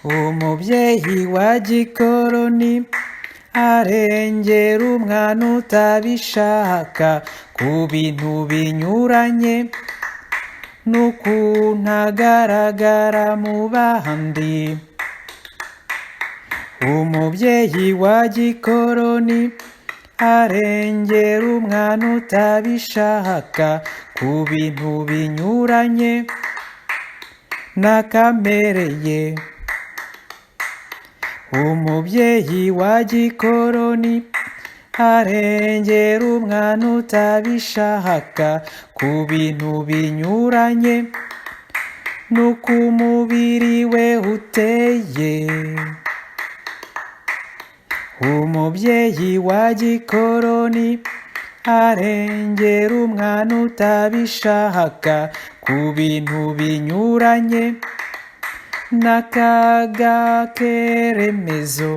umubyeyi wa gikoloni arengera umwana utabishaka ku bintu binyuranye n'ukuntu agaragara mu bandi. Umubyeyi wa gikoloni arengera umwana utabishaka ku bintu binyuranye na kamere ye. Umubyeyi wa gikoloni arengera umwana utabishaka ku bintu binyuranye n'uko umubiri we uteye. Umubyeyi wa gikoloni arengera umwana utabishaka ku bintu binyuranye n'akaga keremezo.